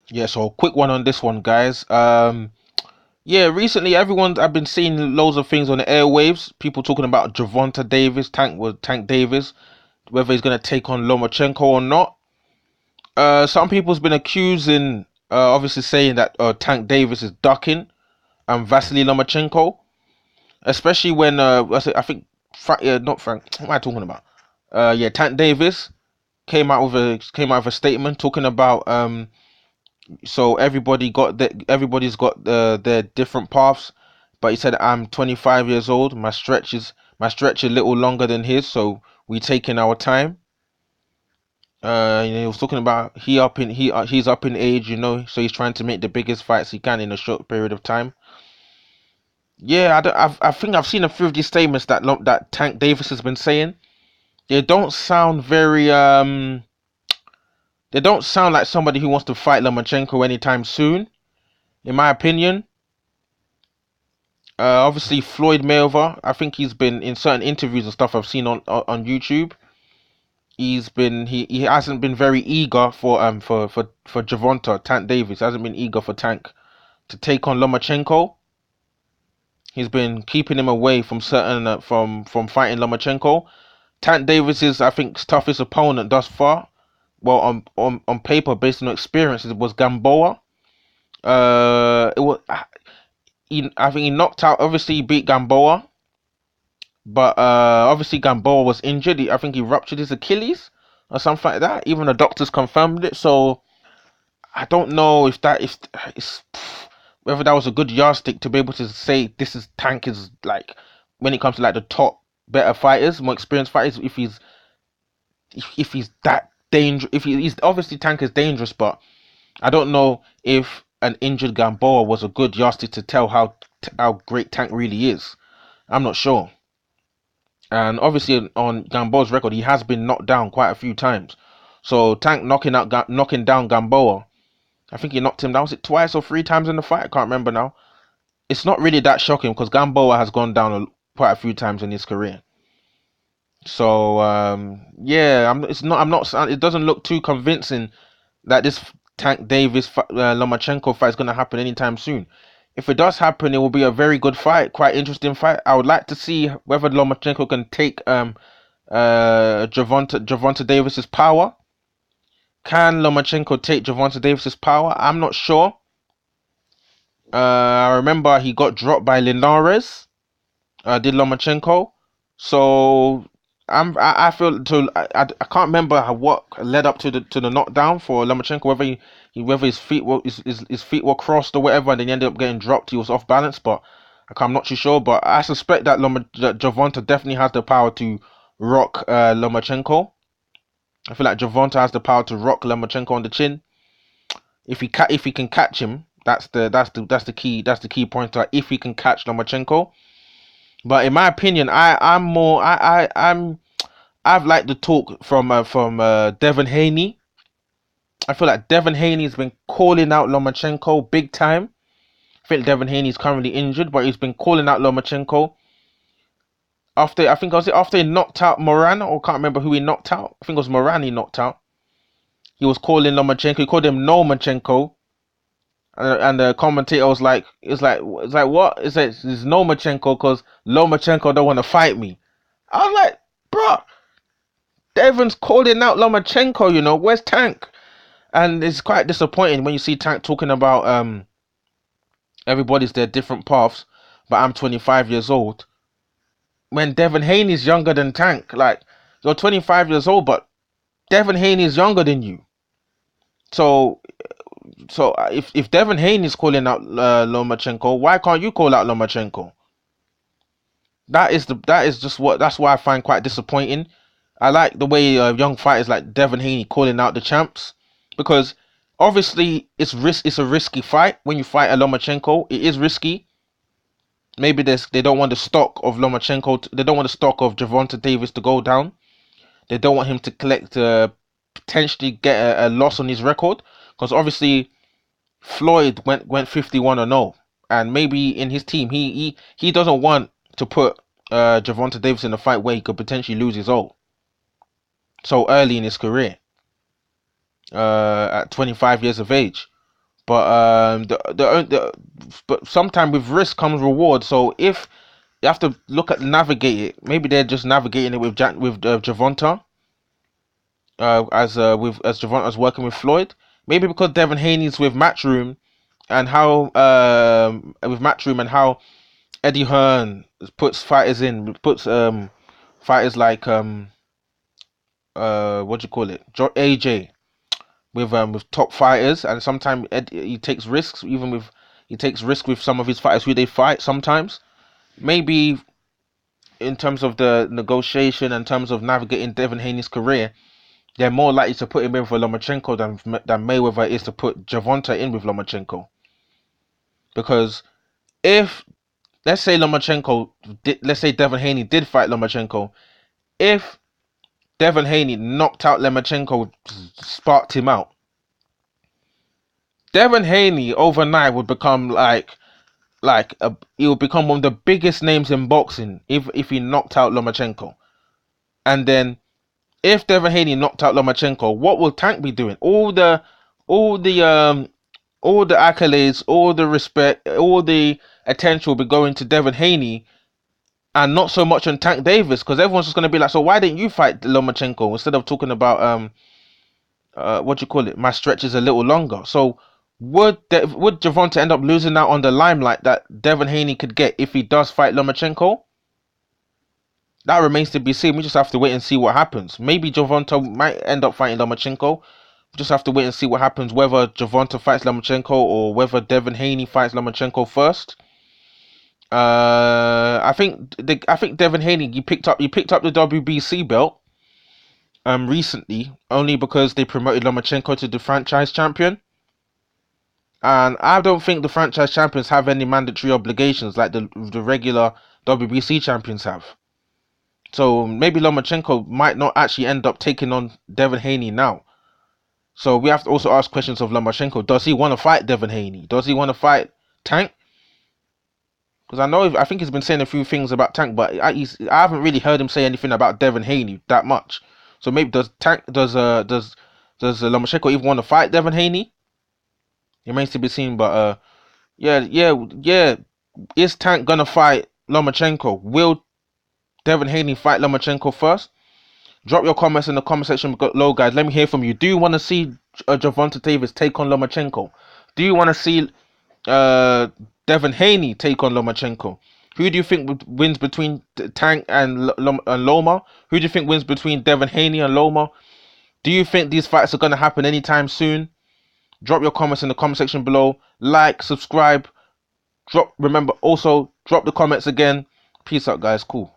Yeah, so quick one on this one, guys. Yeah, recently I've been seeing loads of things on the airwaves. People talking about Gervonta Davis, Tank Davis, whether he's gonna take on Lomachenko or not. Some people's been accusing, obviously saying that Tank Davis is ducking Vasily Lomachenko, especially when I think not Frank. What am I talking about? Yeah, Tank Davis came out with a statement talking about so everybody's got their different paths, but he said I'm 25 years old. My stretch a little longer than his, so we taking our time. He was talking about he's up in age, so he's trying to make the biggest fights he can in a short period of time. Yeah, I think I've seen a few of these statements that Tank Davis has been saying. They don't sound very they don't sound like somebody who wants to fight Lomachenko anytime soon, in my opinion. Obviously Floyd Mayweather, I think he's been in certain interviews and stuff I've seen on YouTube. He hasn't been very eager for Gervonta Tank Davis. He hasn't been eager for Tank to take on Lomachenko. He's been keeping him away from certain from fighting Lomachenko. Tank Davis is, I think, toughest opponent thus far. Well, on paper, based on experience, it was Gamboa. It was I think he knocked out. Obviously, he beat Gamboa, but obviously Gamboa was injured. I think he ruptured his Achilles or something like that. Even the doctors confirmed it. So I don't know if whether that was a good yardstick to be able to say this is Tank is like when it comes to like the top better fighters, more experienced fighters. If he's that dangerous, he's obviously Tank is dangerous, but I don't know if an injured Gamboa was a good yardstick to tell how great Tank really is. I'm not sure. And obviously on Gamboa's record, he has been knocked down quite a few times. So Tank knocking down Gamboa, I think he knocked him down. Was it twice or three times in the fight? I can't remember now. It's not really that shocking because Gamboa has gone down quite a few times in his career. So yeah, it's not. I'm not. It doesn't look too convincing that this Tank Davis Lomachenko fight is going to happen anytime soon. If it does happen, it will be a very good fight, quite interesting fight. I would like to see whether Lomachenko can take Gervonta Davis's power. Can Lomachenko take Gervonta Davis's power? I'm not sure. I remember he got dropped by Linares. Did Lomachenko? So I feel I can't remember what led up to the knockdown for Lomachenko. Whether his feet were crossed or whatever, and then he ended up getting dropped. He was off balance, but I'm not too sure. But I suspect that Gervonta definitely has the power to rock Lomachenko. I feel like Gervonta has the power to rock Lomachenko on the chin. If he can catch him, that's the key point. If he can catch Lomachenko. But in my opinion, I've liked the talk from Devin Haney. I feel like Devin Haney's been calling out Lomachenko big time. I think Devin Haney's currently injured, but he's been calling out Lomachenko after, I think, was it after he knocked out Moran, or can't remember who he knocked out. I think it was Moran he knocked out. He was calling Lomachenko. He called him Nomachenko, and the commentator was like, it's like what? It's Nomachenko because Lomachenko don't want to fight me. I was like, bro, Devon's calling out Lomachenko, where's Tank? And it's quite disappointing when you see Tank talking about everybody's their different paths, but I'm 25 years old. When Devin Haney's younger than Tank, like you're 25 years old, but Devin Haney's younger than you. So, if Devin Haney's calling out Lomachenko, why can't you call out Lomachenko? That's why I find quite disappointing. I like the way young fighters like Devin Haney calling out the champs because obviously it's a risky fight when you fight a Lomachenko. It is risky. Maybe they don't want the stock of Lomachenko. They don't want the stock of Gervonta Davis to go down. They don't want him to collect potentially get a loss on his record because obviously Floyd went 51-0, and maybe in his team he doesn't want to put Gervonta Davis in a fight where he could potentially lose his all so early in his career at 25 years of age. But but sometimes with risk comes reward. So if you have to look at navigate it, maybe they're just navigating it with Gervonta, as Gervonta's working with Floyd. Maybe because Devin Haney's with Matchroom and how with Matchroom and how Eddie Hearn puts fighters like what do you call it, AJ with top fighters, and sometimes he takes risks. He takes risk with some of his fighters who they fight. Sometimes maybe in terms of the negotiation, in terms of navigating Devin Haney's career, they're more likely to put him in for Lomachenko than Mayweather is to put Gervonta in with Lomachenko. Because if let's say Devin Haney did fight Lomachenko, if Devin Haney knocked out Lomachenko, sparked him out, Devin Haney overnight would become he would become one of the biggest names in boxing if he knocked out Lomachenko. And then if Devin Haney knocked out Lomachenko, what will Tank be doing? All the all the accolades, all the respect, all the attention will be going to Devin Haney and not so much on Tank Davis, because everyone's just gonna be like, so why didn't you fight Lomachenko instead of talking about what do you call it? My stretch is a little longer. So would Gervonta end up losing out on the limelight that Devin Haney could get if he does fight Lomachenko? That remains to be seen. We just have to wait and see what happens. Maybe Gervonta might end up fighting Lomachenko. We just have to wait and see what happens, whether Gervonta fights Lomachenko or whether Devin Haney fights Lomachenko first. I think Devin Haney he picked up the WBC belt recently only because they promoted Lomachenko to the franchise champion. And I don't think the franchise champions have any mandatory obligations like the regular WBC champions have. So maybe Lomachenko might not actually end up taking on Devin Haney now. So we have to also ask questions of Lomachenko. Does he want to fight Devin Haney? Does he want to fight Tank? Because I think he's been saying a few things about Tank, but I haven't really heard him say anything about Devin Haney that much. So maybe does Lomachenko even want to fight Devin Haney? It remains to be seen. But yeah. Is Tank gonna fight Lomachenko? Will Devin Haney fight Lomachenko first? Drop your comments in the comment section below, guys. Let me hear from you. Do you want to see Gervonta Davis take on Lomachenko? Do you want to see Devin Haney take on Lomachenko? Who do you think wins between Tank and Loma? Who do you think wins between Devin Haney and Loma? Do you think these fights are going to happen anytime soon? Drop your comments in the comment section below. Like, subscribe. Remember, also drop the comments again. Peace out, guys. Cool.